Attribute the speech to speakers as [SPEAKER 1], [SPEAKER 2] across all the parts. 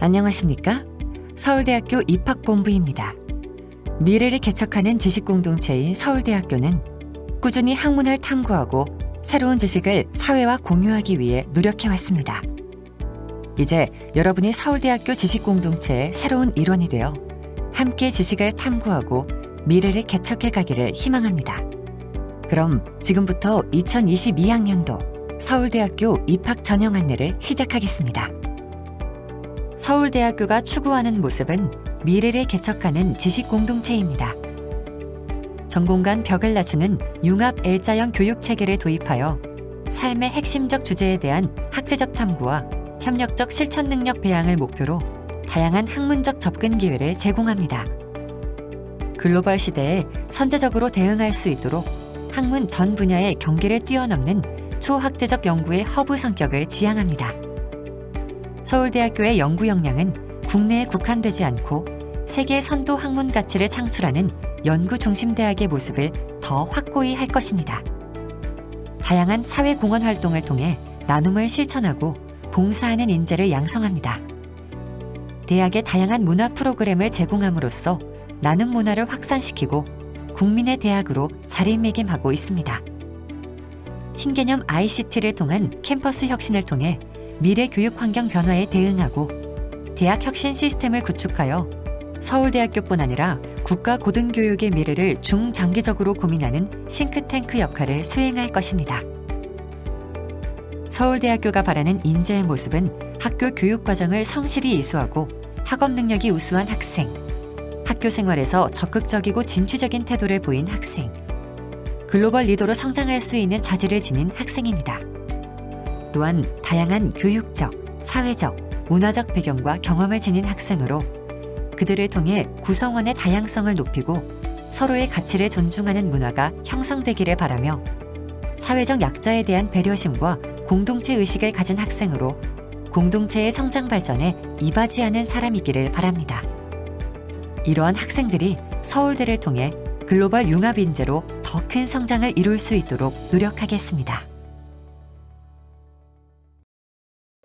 [SPEAKER 1] 안녕하십니까? 서울대학교 입학본부입니다. 미래를 개척하는 지식공동체인 서울대학교는 꾸준히 학문을 탐구하고 새로운 지식을 사회와 공유하기 위해 노력해왔습니다. 이제 여러분이 서울대학교 지식공동체의 새로운 일원이 되어 함께 지식을 탐구하고 미래를 개척해 가기를 희망합니다. 그럼 지금부터 2022학년도 서울대학교 입학 전형 안내를 시작하겠습니다. 서울대학교가 추구하는 모습은 미래를 개척하는 지식공동체입니다. 전공 간 벽을 낮추는 융합 L자형 교육체계를 도입하여 삶의 핵심적 주제에 대한 학제적 탐구와 협력적 실천 능력 배양을 목표로 다양한 학문적 접근 기회를 제공합니다. 글로벌 시대에 선제적으로 대응할 수 있도록 학문 전 분야의 경계를 뛰어넘는 초학제적 연구의 허브 성격을 지향합니다. 서울대학교의 연구 역량은 국내에 국한되지 않고 세계 선도 학문 가치를 창출하는 연구 중심 대학의 모습을 더 확고히 할 것입니다. 다양한 사회 공헌 활동을 통해 나눔을 실천하고 봉사하는 인재를 양성합니다. 대학의 다양한 문화 프로그램을 제공함으로써 나눔 문화를 확산시키고 국민의 대학으로 자리매김하고 있습니다. 신개념 ICT를 통한 캠퍼스 혁신을 통해 미래 교육 환경 변화에 대응하고 대학 혁신 시스템을 구축하여 서울대학교뿐 아니라 국가 고등교육의 미래를 중장기적으로 고민하는 싱크탱크 역할을 수행할 것입니다. 서울대학교가 바라는 인재의 모습은 학교 교육 과정을 성실히 이수하고 학업 능력이 우수한 학생, 학교 생활에서 적극적이고 진취적인 태도를 보인 학생, 글로벌 리더로 성장할 수 있는 자질을 지닌 학생입니다. 또한 다양한 교육적, 사회적, 문화적 배경과 경험을 지닌 학생으로 그들을 통해 구성원의 다양성을 높이고 서로의 가치를 존중하는 문화가 형성되기를 바라며 사회적 약자에 대한 배려심과 공동체 의식을 가진 학생으로 공동체의 성장 발전에 이바지하는 사람이기를 바랍니다. 이러한 학생들이 서울대를 통해 글로벌 융합 인재로 더 큰 성장을 이룰 수 있도록 노력하겠습니다.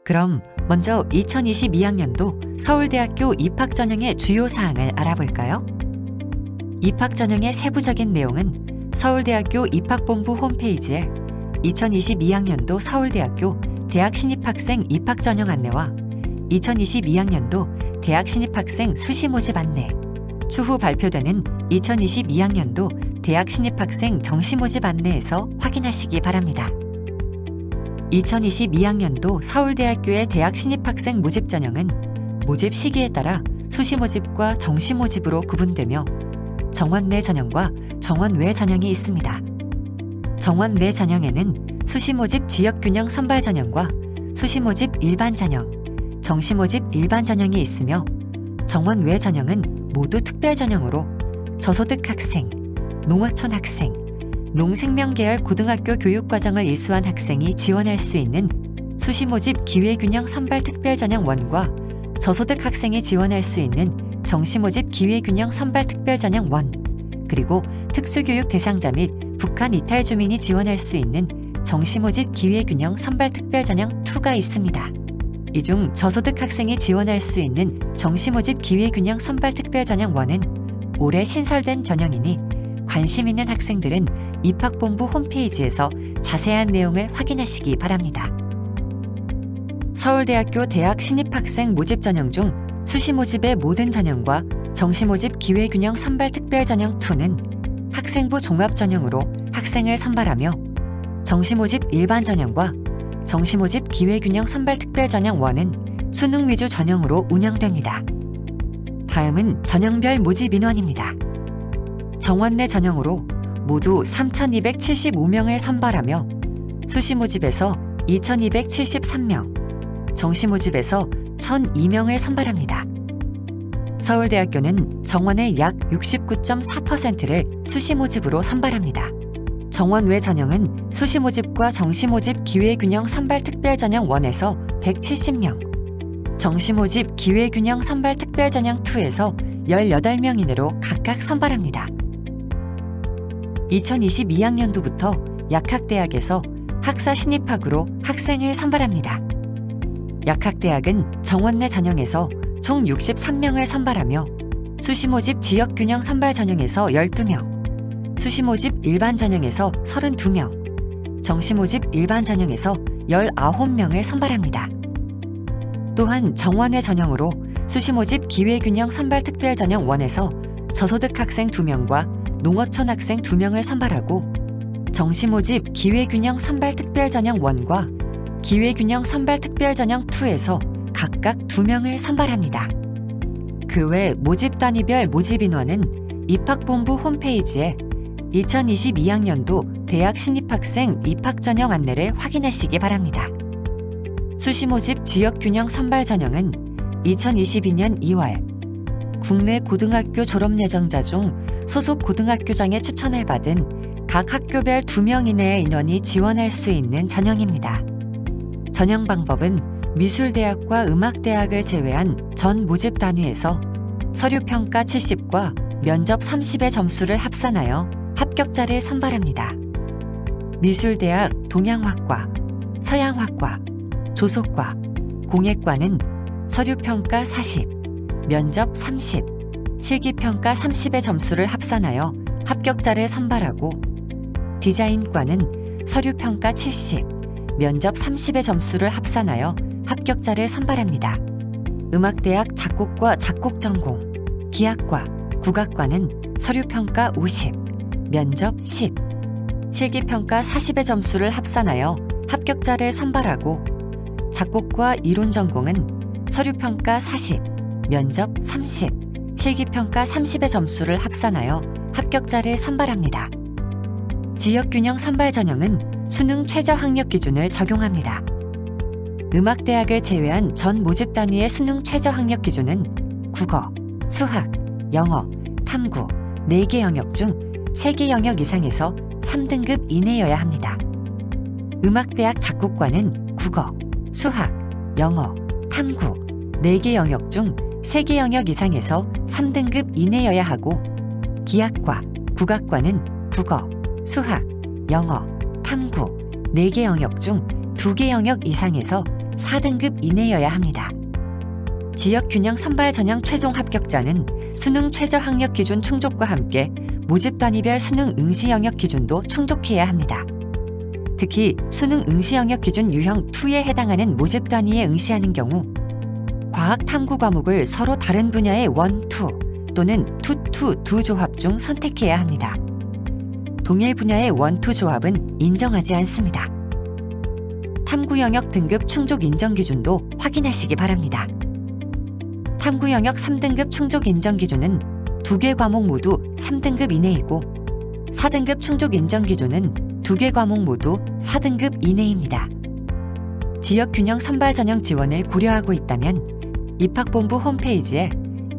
[SPEAKER 1] 그럼 먼저 2022학년도 서울대학교 입학 전형의 주요 사항을 알아볼까요? 입학 전형의 세부적인 내용은 서울대학교 입학본부 홈페이지에 2022학년도 서울대학교 대학 신입학생 입학 전형 안내와 2022학년도 대학 신입학생 수시 모집 안내, 추후 발표되는 2022학년도 대학 신입학생 정시 모집 안내에서 확인하시기 바랍니다. 2022학년도 서울대학교의 대학 신입학생 모집 전형은 모집 시기에 따라 수시 모집과 정시 모집으로 구분되며 정원 내 전형과 정원 외 전형이 있습니다. 정원 내 전형에는 수시 모집 지역균형 선발 전형과 수시 모집 일반 전형, 정시 모집 일반 전형이 있으며 정원 외 전형은 모두 특별 전형으로 저소득 학생, 농어촌 학생, 농생명계열 고등학교 교육과정을 이수한 학생이 지원할 수 있는 수시 모집 기회균형 선발 특별 전형 1과 저소득 학생이 지원할 수 있는 정시 모집 기회균형 선발 특별 전형 1, 그리고 특수교육 대상자 및 북한 이탈 주민이 지원할 수 있는 정시 모집 기회균형 선발 특별 전형 2가 있습니다. 이 중 저소득 학생이 지원할 수 있는 정시 모집 기회균형 선발 특별 전형 1은 올해 신설된 전형이니 관심 있는 학생들은 입학본부 홈페이지에서 자세한 내용을 확인하시기 바랍니다. 서울대학교 대학 신입학생 모집 전형 중 수시 모집의 모든 전형과 정시 모집 기회균형 선발 특별 전형 2는 학생부 종합 전형으로 학생을 선발하며 정시 모집 일반 전형과 정시 모집 기회균형 선발 특별 전형 1은 수능 위주 전형으로 운영됩니다. 다음은 전형별 모집 인원입니다. 정원 내 전형으로 모두 3,275명을 선발하며 수시 모집에서 2,273명, 정시 모집에서 1,002명을 선발합니다. 서울대학교는 정원의 약 69.4%를 수시 모집으로 선발합니다. 정원 외 전형은 수시 모집과 정시 모집 기회균형 선발 특별 전형 1에서 170명, 정시 모집 기회균형 선발 특별 전형 2에서 18명인으로 각각 선발합니다. 2022학년도부터 약학대학에서 학사 신입학으로 학생을 선발합니다. 약학대학은 정원 내 전형에서 총 63명을 선발하며 수시모집 지역균형 선발 전형에서 12명, 수시모집 일반 전형에서 32명, 정시모집 일반 전형에서 19명을 선발합니다. 또한 정원외 전형으로 수시모집 기회균형 선발 특별전형 1에서 저소득 학생 2명과 농어촌 학생 2명을 선발하고 정시모집 기회균형 선발 특별전형 1과 기회균형 선발 특별전형 2에서 각각 2명을 선발합니다. 그 외 모집 단위별 모집 인원은 입학본부 홈페이지에 2022학년도 대학 신입학생 입학전형 안내를 확인하시기 바랍니다. 수시모집 지역균형 선발 전형은 2022년 2월 국내 고등학교 졸업 예정자 중 소속 고등학교장의 추천을 받은 각 학교별 2명 이내의 인원이 지원할 수 있는 전형입니다. 전형 방법은 미술대학과 음악대학을 제외한 전 모집 단위에서 서류평가 70과 면접 30의 점수를 합산하여 합격자를 선발합니다. 미술대학 동양학과, 서양학과, 조속과, 공예과는 서류평가 40, 면접 30, 실기평가 30의 점수를 합산하여 합격자를 선발하고 디자인과는 서류평가 70, 면접 30의 점수를 합산하여 합격자를 선발합니다. 음악대학 작곡과 작곡전공, 기악과, 국악과는 서류평가 50, 면접 10, 실기평가 40의 점수를 합산하여 합격자를 선발하고 작곡과 이론전공은 서류평가 40, 면접 30, 실기평가 30의 점수를 합산하여 합격자를 선발합니다. 지역균형 선발 전형은 수능 최저학력 기준을 적용합니다. 음악대학을 제외한 전 모집 단위의 수능 최저학력 기준은 국어, 수학, 영어, 탐구 4개 영역 중 3개 영역 이상에서 3등급 이내여야 합니다. 음악대학 작곡과는 국어, 수학, 영어, 탐구 4개 영역 중 3개 영역 이상에서 3등급 이내여야 하고 기악과, 국악과는 국어, 수학, 영어, 탐구 4개 영역 중 2개 영역 이상에서 4등급 이내여야 합니다. 지역균형 선발 전형 최종 합격자는 수능 최저학력 기준 충족과 함께 모집 단위별 수능 응시 영역 기준도 충족해야 합니다. 특히 수능 응시 영역 기준 유형 2에 해당하는 모집 단위에 응시하는 경우 과학 탐구 과목을 서로 다른 분야의 1, 2 또는 2, 2 두 조합 중 선택해야 합니다. 동일 분야의 1, 2 조합은 인정하지 않습니다. 탐구 영역 등급 충족 인정 기준도 확인하시기 바랍니다. 탐구 영역 3등급 충족 인정 기준은 2개 과목 모두 3등급 이내이고 4등급 충족 인정 기준은 2개 과목 모두 4등급 이내입니다. 지역균형 선발 전형 지원을 고려하고 있다면 입학본부 홈페이지에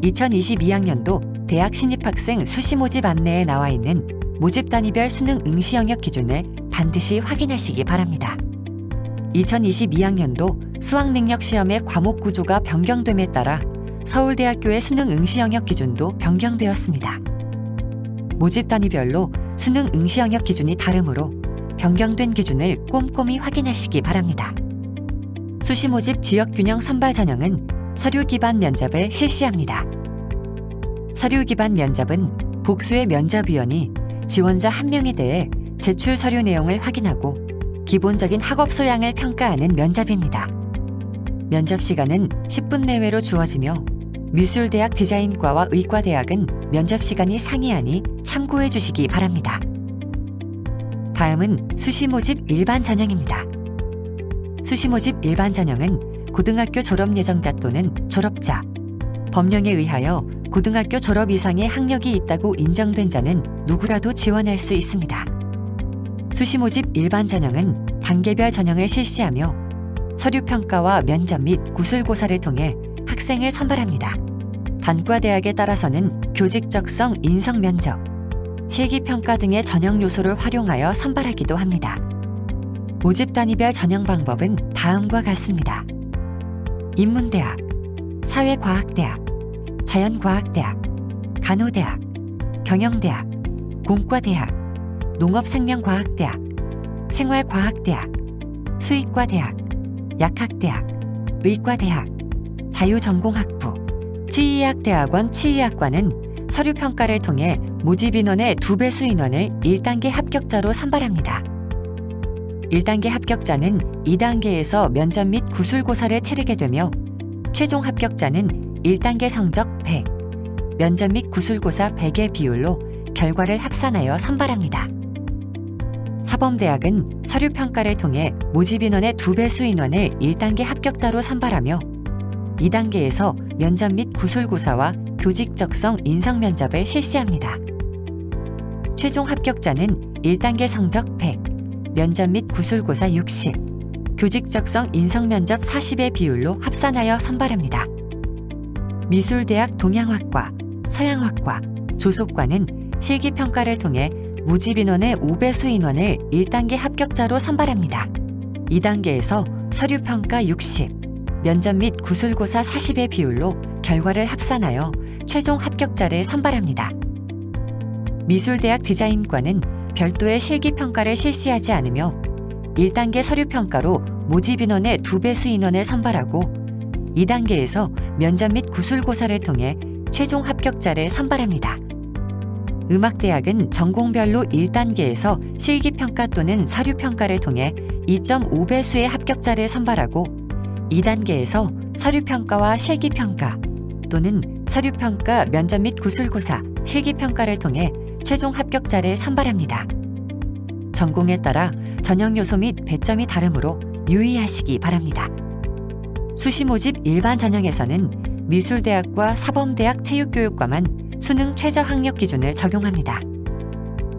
[SPEAKER 1] 2022학년도 대학 신입학생 수시 모집 안내에 나와 있는 모집 단위별 수능 응시 영역 기준을 반드시 확인하시기 바랍니다. 2022학년도 수학능력시험의 과목 구조가 변경됨에 따라 서울대학교의 수능 응시 영역 기준도 변경되었습니다. 모집 단위별로 수능 응시 영역 기준이 다르므로 변경된 기준을 꼼꼼히 확인하시기 바랍니다. 수시 모집 지역균형 선발 전형은 서류 기반 면접을 실시합니다. 서류 기반 면접은 복수의 면접위원이 지원자 1명에 대해 제출 서류 내용을 확인하고 기본적인 학업 소양을 평가하는 면접입니다. 면접 시간은 10분 내외로 주어지며 미술대학 디자인과와 의과대학은 면접 시간이 상이하니 참고해 주시기 바랍니다. 다음은 수시 모집 일반 전형입니다. 수시 모집 일반 전형은 고등학교 졸업 예정자 또는 졸업자, 법령에 의하여 고등학교 졸업 이상의 학력이 있다고 인정된 자는 누구라도 지원할 수 있습니다. 수시 모집 일반 전형은 단계별 전형을 실시하며 서류평가와 면접 및 구술고사를 통해 학생을 선발합니다. 단과대학에 따라서는 교직적성 인성 면접, 실기평가 등의 전형 요소를 활용하여 선발하기도 합니다. 모집 단위별 전형 방법은 다음과 같습니다. 인문대학, 사회과학대학, 자연과학대학, 간호대학, 경영대학, 공과대학, 농업생명과학대학, 생활과학대학, 수의과대학, 약학대학, 의과대학, 자유전공학부, 치의학대학원 치의학과는 서류평가를 통해 모집인원의 2배수 인원을 1단계 합격자로 선발합니다. 1단계 합격자는 2단계에서 면접 및 구술고사를 치르게 되며 최종 합격자는 1단계 성적 100, 면접 및 구술고사 100의 비율로 결과를 합산하여 선발합니다. 사범대학은 서류평가를 통해 모집인원의 2배수 인원을 1단계 합격자로 선발하며 2단계에서 면접 및 구술고사와 교직적성 인성면접을 실시합니다. 최종 합격자는 1단계 성적 100, 면접 및 구술고사 60, 교직적성 인성면접 40의 비율로 합산하여 선발합니다. 미술대학 동양학과, 서양학과, 조속과는 실기평가를 통해 모집인원의 5배수 인원을 1단계 합격자로 선발합니다. 2단계에서 서류평가 60, 면접 및 구술고사 40의 비율로 결과를 합산하여 최종 합격자를 선발합니다. 미술대학 디자인과는 별도의 실기평가를 실시하지 않으며 1단계 서류평가로 모집인원의 2배수 인원을 선발하고 2단계에서 면접 및 구술고사를 통해 최종 합격자를 선발합니다. 음악대학은 전공별로 1단계에서 실기평가 또는 서류평가를 통해 2.5배수의 합격자를 선발하고 2단계에서 서류평가와 실기평가 또는 서류평가, 면접 및 구술고사, 실기평가를 통해 최종 합격자를 선발합니다. 전공에 따라 전형 요소 및 배점이 다르므로 유의하시기 바랍니다. 수시 모집 일반 전형에서는 미술대학과 사범대학 체육교육과만 수능 최저 학력 기준을 적용합니다.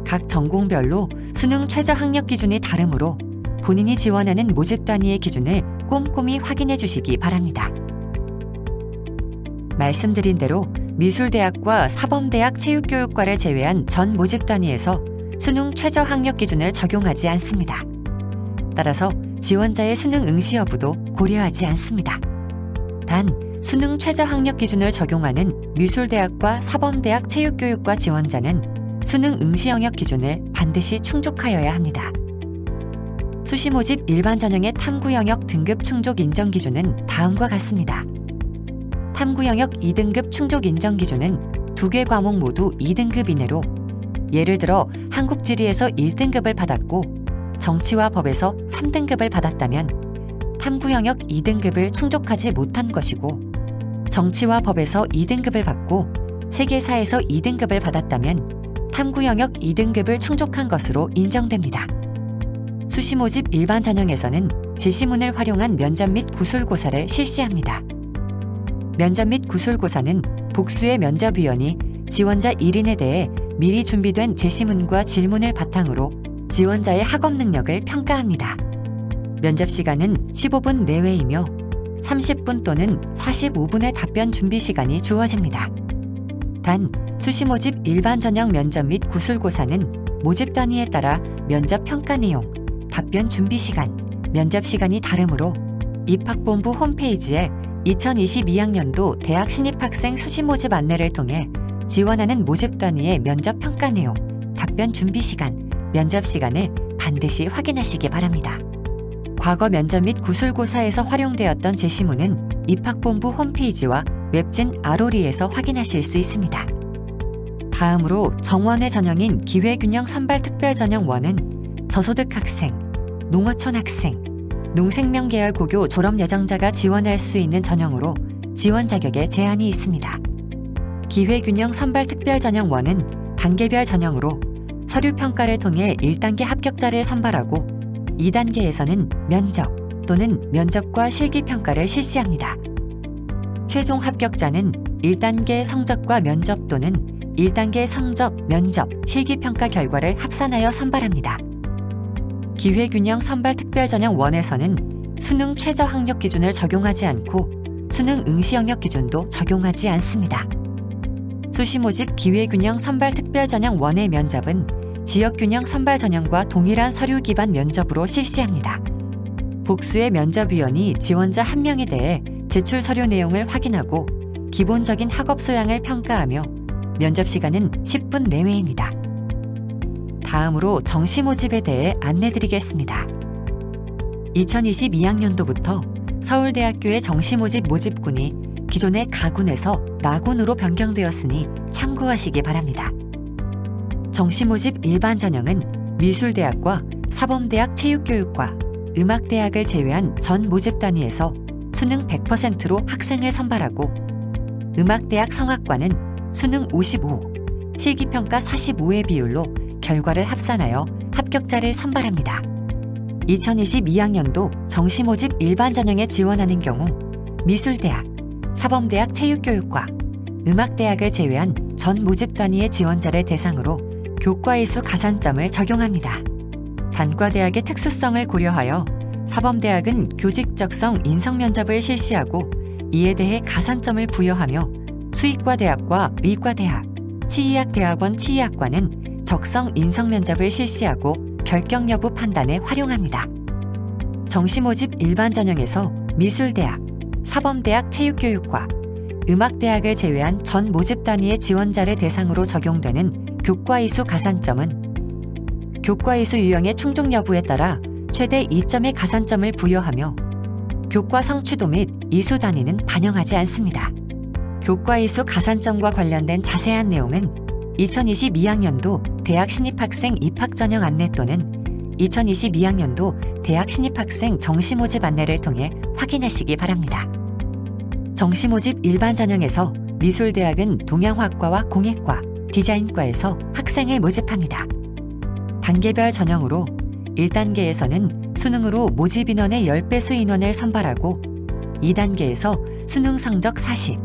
[SPEAKER 1] 각 전공별로 수능 최저 학력 기준이 다르므로 본인이 지원하는 모집 단위의 기준을 꼼꼼히 확인해 주시기 바랍니다. 말씀드린 대로 미술대학과 사범대학 체육교육과를 제외한 전 모집 단위에서 수능 최저 학력 기준을 적용하지 않습니다. 따라서 지원자의 수능 응시 여부도 고려하지 않습니다. 단, 수능 최저 학력 기준을 적용하는 미술대학과 사범대학 체육교육과 지원자는 수능 응시 영역 기준을 반드시 충족하여야 합니다. 수시 모집 일반 전형의 탐구 영역 등급 충족 인정 기준은 다음과 같습니다. 탐구 영역 2등급 충족 인정 기준은 2개 과목 모두 2등급 이내로, 예를 들어 한국지리에서 1등급을 받았고 정치와 법에서 3등급을 받았다면 탐구 영역 2등급을 충족하지 못한 것이고, 정치와 법에서 2등급을 받고 세계사에서 2등급을 받았다면 탐구 영역 2등급을 충족한 것으로 인정됩니다. 수시 모집 일반 전형에서는 제시문을 활용한 면접 및 구술고사를 실시합니다. 면접 및 구술고사는 복수의 면접위원이 지원자 1인에 대해 미리 준비된 제시문과 질문을 바탕으로 지원자의 학업 능력을 평가합니다. 면접 시간은 15분 내외이며 30분 또는 45분의 답변 준비 시간이 주어집니다. 단, 수시 모집 일반 전형 면접 및 구술고사는 모집 단위에 따라 면접 평가 내용, 답변 준비 시간, 면접 시간이 다르므로 입학본부 홈페이지에 2022학년도 대학 신입학생 수시 모집 안내를 통해 지원하는 모집 단위의 면접 평가 내용, 답변 준비 시간, 면접 시간을 반드시 확인하시기 바랍니다. 과거 면접 및 구술고사에서 활용되었던 제시문은 입학본부 홈페이지와 웹진 아로리에서 확인하실 수 있습니다. 다음으로 정원외 전형인 기회균형 선발특별전형 1은 저소득 학생, 농어촌 학생, 농생명계열 고교 졸업 예정자가 지원할 수 있는 전형으로 지원 자격에 제한이 있습니다. 기회균형 선발특별전형 1은 단계별 전형으로 서류평가를 통해 1단계 합격자를 선발하고 2단계에서는 면접 또는 면접과 실기평가를 실시합니다. 최종 합격자는 1단계 성적과 면접 또는 1단계 성적, 면접, 실기평가 결과를 합산하여 선발합니다. 기회균형 선발특별전형 1에서는 수능 최저 학력 기준을 적용하지 않고 수능 응시 영역 기준도 적용하지 않습니다. 수시 모집 기회균형 선발특별전형 1의 면접은 지역균형 선발전형과 동일한 서류 기반 면접으로 실시합니다. 복수의 면접위원이 지원자 1명에 대해 제출 서류 내용을 확인하고 기본적인 학업 소양을 평가하며 면접 시간은 10분 내외입니다. 다음으로 정시 모집에 대해 안내드리겠습니다. 2022학년도부터 서울대학교의 정시 모집 모집군이 기존의 가군에서 나군으로 변경되었으니 참고하시기 바랍니다. 정시모집 일반 전형은 미술대학과 사범대학 체육교육과 음악대학을 제외한 전 모집 단위에서 수능 100%로 학생을 선발하고 음악대학 성악과는 수능 55, 실기평가 45의 비율로 결과를 합산하여 합격자를 선발합니다. 2022학년도 정시모집 일반 전형에 지원하는 경우 미술대학, 사범대학 체육교육과 음악대학을 제외한 전 모집 단위의 지원자를 대상으로 교과이수 가산점을 적용합니다. 단과대학의 특수성을 고려하여 사범대학은 교직적성 인성면접을 실시하고 이에 대해 가산점을 부여하며 수의과대학과 의과대학, 치의학대학원 치의학과는 적성 인성면접을 실시하고 결격 여부 판단에 활용합니다. 정시모집 일반 전형에서 미술대학, 사범대학 체육교육과 음악대학을 제외한 전 모집 단위의 지원자를 대상으로 적용되는 교과이수 가산점은 교과이수 유형의 충족 여부에 따라 최대 2점의 가산점을 부여하며 교과 성취도 및 이수 단위는 반영하지 않습니다. 교과이수 가산점과 관련된 자세한 내용은 2022학년도 대학 신입학생 입학전형 안내 또는 2022학년도 대학 신입학생 정시모집 안내를 통해 확인하시기 바랍니다. 정시모집 일반 전형에서 미술대학은 동양화과와 공예과, 디자인과에서 학생을 모집합니다. 단계별 전형으로 1단계에서는 수능으로 모집 인원의 10배수 인원을 선발하고 2단계에서 수능 성적 40,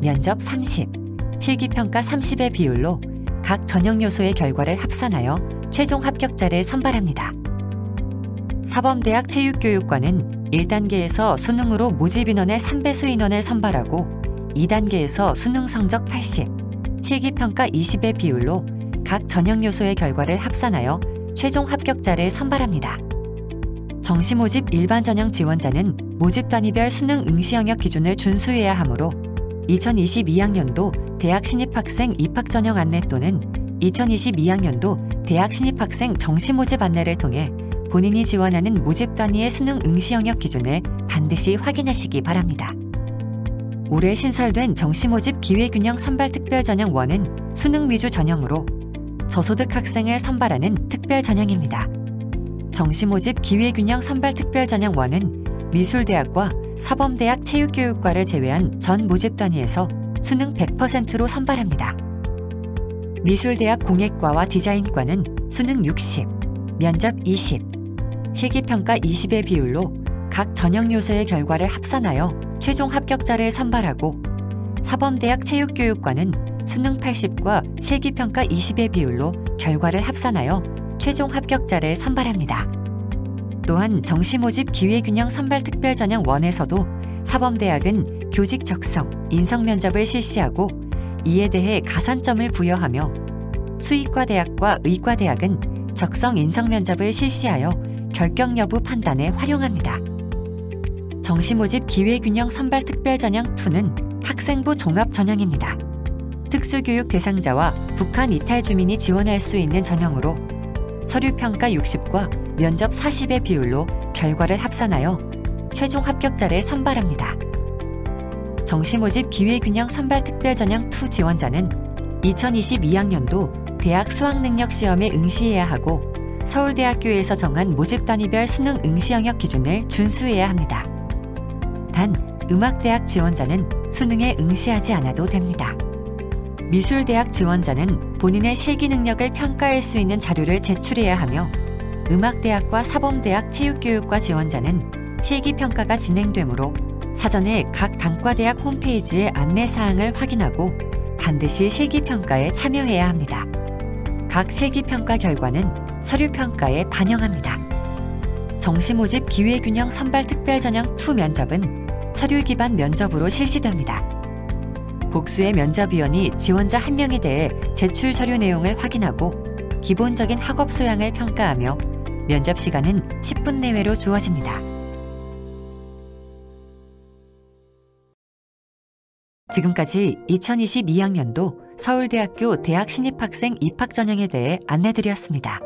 [SPEAKER 1] 면접 30, 실기평가 30의 비율로 각 전형 요소의 결과를 합산하여 최종 합격자를 선발합니다. 사범대학 체육교육과는 1단계에서 수능으로 모집 인원의 3배수 인원을 선발하고 2단계에서 수능 성적 80, 실기평가 20의 비율로 각 전형 요소의 결과를 합산하여 최종 합격자를 선발합니다. 정시모집 일반 전형 지원자는 모집 단위별 수능 응시 영역 기준을 준수해야 하므로 2022학년도 대학 신입학생 입학 전형 안내 또는 2022학년도 대학 신입학생 정시모집 안내를 통해 본인이 지원하는 모집 단위의 수능 응시 영역 기준을 반드시 확인하시기 바랍니다. 올해 신설된 정시모집 기회균형 선발특별전형 1은 수능 위주 전형으로 저소득 학생을 선발하는 특별 전형입니다. 정시모집 기회균형 선발특별전형 1은 미술대학과 사범대학 체육교육과를 제외한 전 모집 단위에서 수능 100%로 선발합니다. 미술대학 공예과와 디자인과는 수능 60, 면접 20, 실기평가 20의 비율로 각 전형 요소의 결과를 합산하여 최종 합격자를 선발하고 사범대학 체육교육과는 수능 80과 실기평가 20의 비율로 결과를 합산하여 최종 합격자를 선발합니다. 또한 정시모집 기회균형 선발특별전형 1에서도 사범대학은 교직 적성, 인성면접을 실시하고 이에 대해 가산점을 부여하며 수의과대학과 의과대학은 적성 인성면접을 실시하여 결격 여부 판단에 활용합니다. 정시모집 기회균형 선발특별전형 2는 학생부 종합전형입니다. 특수교육 대상자와 북한 이탈 주민이 지원할 수 있는 전형으로 서류평가 60과 면접 40의 비율로 결과를 합산하여 최종 합격자를 선발합니다. 정시모집 기회균형 선발특별전형 2 지원자는 2022학년도 대학 수학능력시험에 응시해야 하고 서울대학교에서 정한 모집단위별 수능 응시 영역 기준을 준수해야 합니다. 단, 음악대학 지원자는 수능에 응시하지 않아도 됩니다. 미술대학 지원자는 본인의 실기 능력을 평가할 수 있는 자료를 제출해야 하며 음악대학과 사범대학 체육교육과 지원자는 실기평가가 진행되므로 사전에 각 단과대학 홈페이지의 안내사항을 확인하고 반드시 실기평가에 참여해야 합니다. 각 실기평가 결과는 서류평가에 반영합니다. 정시모집 기회균형 선발특별전형 2 면접은 서류 기반 면접으로 실시됩니다. 복수의 면접위원이 지원자 1명에 대해 제출 서류 내용을 확인하고 기본적인 학업 소양을 평가하며 면접 시간은 10분 내외로 주어집니다. 지금까지 2022학년도 서울대학교 대학 신입학생 입학 전형에 대해 안내드렸습니다.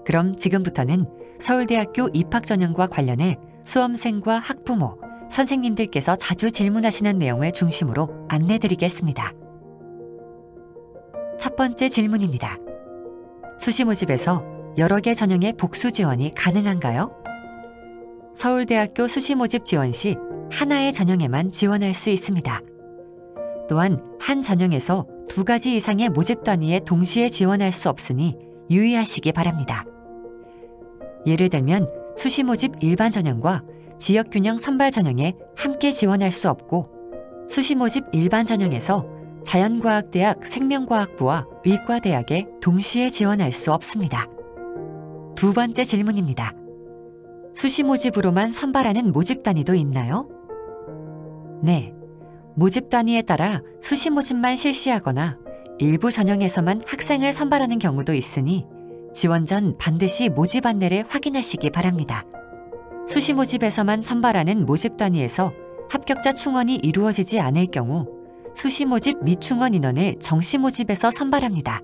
[SPEAKER 1] 그럼 지금부터는 서울대학교 입학 전형과 관련해 수험생과 학부모, 선생님들께서 자주 질문하시는 내용을 중심으로 안내드리겠습니다. 첫 번째 질문입니다. 수시 모집에서 여러 개 전형의 복수 지원이 가능한가요? 서울대학교 수시 모집 지원 시 하나의 전형에만 지원할 수 있습니다. 또한 한 전형에서 2가지 이상의 모집 단위에 동시에 지원할 수 없으니 유의하시기 바랍니다. 예를 들면 수시 모집 일반 전형과 지역균형 선발 전형에 함께 지원할 수 없고, 수시 모집 일반 전형에서 자연과학대학 생명과학부와 의과대학에 동시에 지원할 수 없습니다. 두 번째 질문입니다. 수시 모집으로만 선발하는 모집 단위도 있나요? 네. 모집 단위에 따라 수시 모집만 실시하거나 일부 전형에서만 학생을 선발하는 경우도 있으니 지원 전 반드시 모집 안내를 확인하시기 바랍니다. 수시 모집에서만 선발하는 모집 단위에서 합격자 충원이 이루어지지 않을 경우 수시 모집 미충원 인원을 정시 모집에서 선발합니다.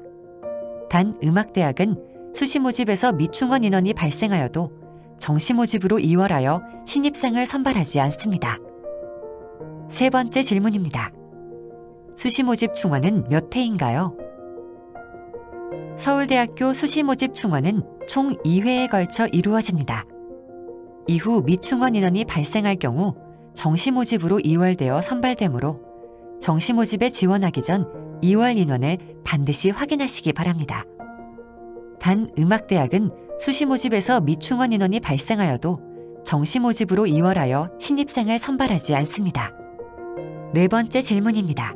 [SPEAKER 1] 단 음악대학은 수시 모집에서 미충원 인원이 발생하여도 정시 모집으로 이월하여 신입생을 선발하지 않습니다. 세 번째 질문입니다. 수시 모집 충원은 몇 회인가요? 서울대학교 수시 모집 충원은 총 2회에 걸쳐 이루어집니다. 이후 미충원 인원이 발생할 경우 정시 모집으로 이월되어 선발되므로 정시 모집에 지원하기 전 이월 인원을 반드시 확인하시기 바랍니다. 단 음악대학은 수시 모집에서 미충원 인원이 발생하여도 정시 모집으로 이월하여 신입생을 선발하지 않습니다. 네 번째 질문입니다.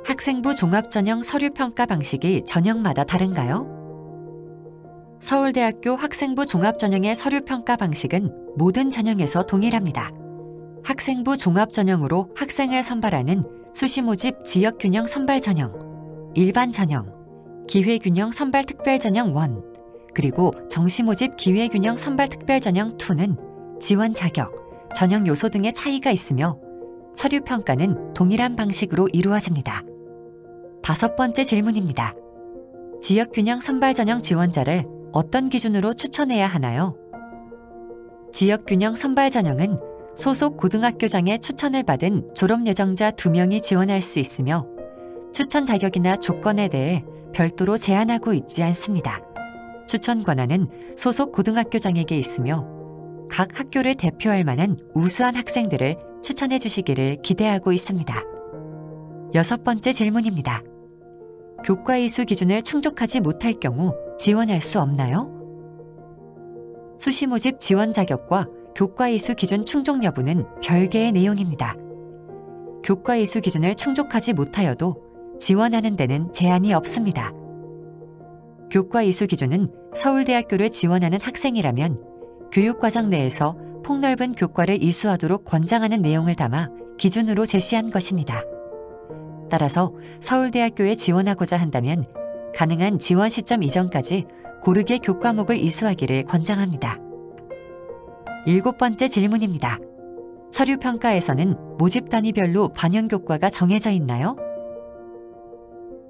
[SPEAKER 1] 학생부 종합전형 서류평가 방식이 전형마다 다른가요? 서울대학교 학생부 종합전형의 서류평가 방식은 모든 전형에서 동일합니다. 학생부 종합전형으로 학생을 선발하는 수시 모집 지역균형 선발 전형, 일반 전형, 기회균형 선발 특별 전형 1, 그리고 정시 모집 기회균형 선발 특별 전형 2는 지원 자격, 전형 요소 등의 차이가 있으며 서류평가는 동일한 방식으로 이루어집니다. 다섯 번째 질문입니다. 지역균형 선발 전형 지원자를 어떤 기준으로 추천해야 하나요? 지역균형 선발 전형은 소속 고등학교장의 추천을 받은 졸업 예정자 2명이 지원할 수 있으며 추천 자격이나 조건에 대해 별도로 제한하고 있지 않습니다. 추천 권한은 소속 고등학교장에게 있으며 각 학교를 대표할 만한 우수한 학생들을 추천해 주시기를 기대하고 있습니다. 여섯 번째 질문입니다. 교과 이수 기준을 충족하지 못할 경우 지원할 수 없나요? 수시 모집 지원 자격과 교과 이수 기준 충족 여부는 별개의 내용입니다. 교과 이수 기준을 충족하지 못하여도 지원하는 데는 제한이 없습니다. 교과 이수 기준은 서울대학교를 지원하는 학생이라면 교육과정 내에서 폭넓은 교과를 이수하도록 권장하는 내용을 담아 기준으로 제시한 것입니다. 따라서 서울대학교에 지원하고자 한다면 가능한 지원 시점 이전까지 고르게 교과목을 이수하기를 권장합니다. 일곱 번째 질문입니다. 서류평가에서는 모집 단위별로 반영 교과가 정해져 있나요?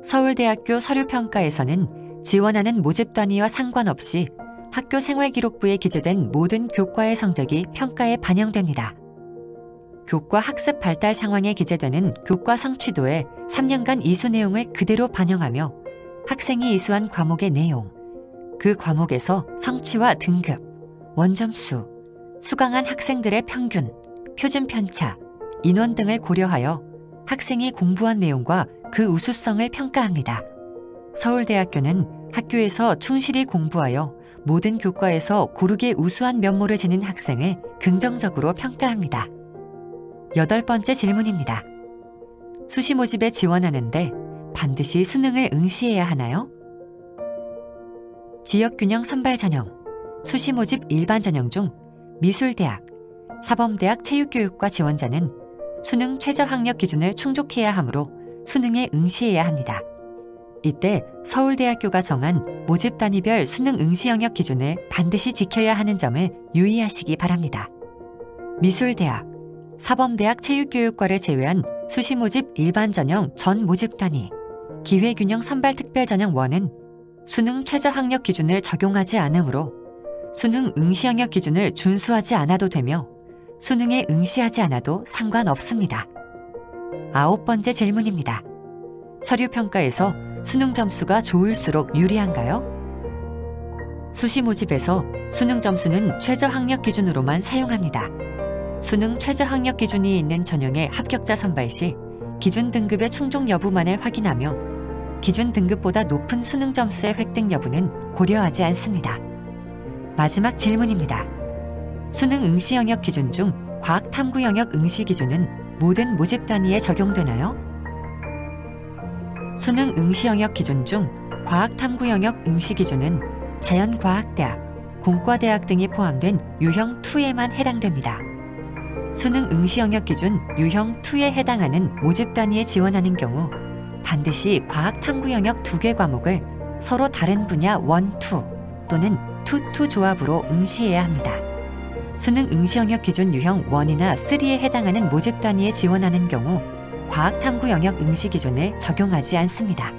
[SPEAKER 1] 서울대학교 서류평가에서는 지원하는 모집 단위와 상관없이 학교 생활기록부에 기재된 모든 교과의 성적이 평가에 반영됩니다. 교과 학습 발달 상황에 기재되는 교과 성취도에 3년간 이수 내용을 그대로 반영하며 학생이 이수한 과목의 내용, 그 과목에서 성취와 등급, 원점수, 수강한 학생들의 평균, 표준 편차, 인원 등을 고려하여 학생이 공부한 내용과 그 우수성을 평가합니다. 서울대학교는 학교에서 충실히 공부하여 모든 교과에서 고르게 우수한 면모를 지닌 학생을 긍정적으로 평가합니다. 여덟 번째 질문입니다. 수시 모집에 지원하는데 반드시 수능을 응시해야 하나요? 지역균형 선발 전형, 수시 모집 일반 전형 중 미술대학, 사범대학 체육교육과 지원자는 수능 최저 학력 기준을 충족해야 하므로 수능에 응시해야 합니다. 이때 서울대학교가 정한 모집 단위별 수능 응시 영역 기준을 반드시 지켜야 하는 점을 유의하시기 바랍니다. 미술대학, 사범대학 체육교육과를 제외한 수시 모집 일반 전형 전 모집 단위, 기회균형 선발 특별 전형 1은 수능 최저 학력 기준을 적용하지 않으므로 수능 응시 영역 기준을 준수하지 않아도 되며 수능에 응시하지 않아도 상관없습니다. 9번째 질문입니다. 서류 평가에서 수능 점수가 좋을수록 유리한가요? 수시 모집에서 수능 점수는 최저 학력 기준으로만 사용합니다. 수능 최저 학력 기준이 있는 전형의 합격자 선발 시 기준 등급의 충족 여부만을 확인하며 기준 등급보다 높은 수능 점수의 획득 여부는 고려하지 않습니다. 마지막 질문입니다. 수능 응시 영역 기준 중 과학 탐구 영역 응시 기준은 모든 모집 단위에 적용되나요? 수능 응시 영역 기준 중 과학 탐구 영역 응시 기준은 자연과학대학, 공과대학 등이 포함된 유형 2에만 해당됩니다. 수능 응시 영역 기준 유형 2에 해당하는 모집 단위에 지원하는 경우 반드시 과학 탐구 영역 2개 과목을 서로 다른 분야 1, 2 또는 2, 2 조합으로 응시해야 합니다. 수능 응시 영역 기준 유형 1이나 3에 해당하는 모집 단위에 지원하는 경우 과학 탐구 영역 응시 기준을 적용하지 않습니다.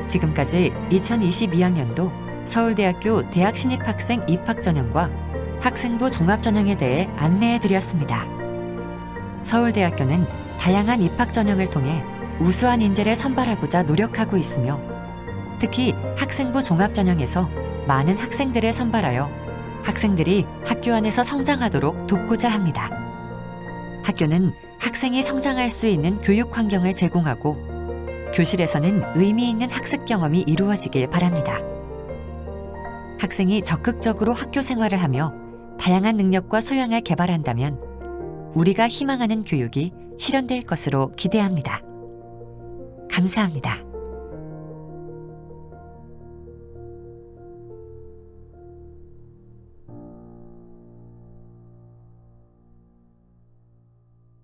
[SPEAKER 1] 지금까지 2022학년도 서울대학교 대학신입학생 입학전형과 학생부 종합전형에 대해 안내해드렸습니다. 서울대학교는 다양한 입학전형을 통해 우수한 인재를 선발하고자 노력하고 있으며 특히 학생부 종합전형에서 많은 학생들을 선발하여 학생들이 학교 안에서 성장하도록 돕고자 합니다. 학교는 학생이 성장할 수 있는 교육 환경을 제공하고 교실에서는 의미 있는 학습 경험이 이루어지길 바랍니다. 학생이 적극적으로 학교 생활을 하며 다양한 능력과 소양을 개발한다면 우리가 희망하는 교육이 실현될 것으로 기대합니다. 감사합니다.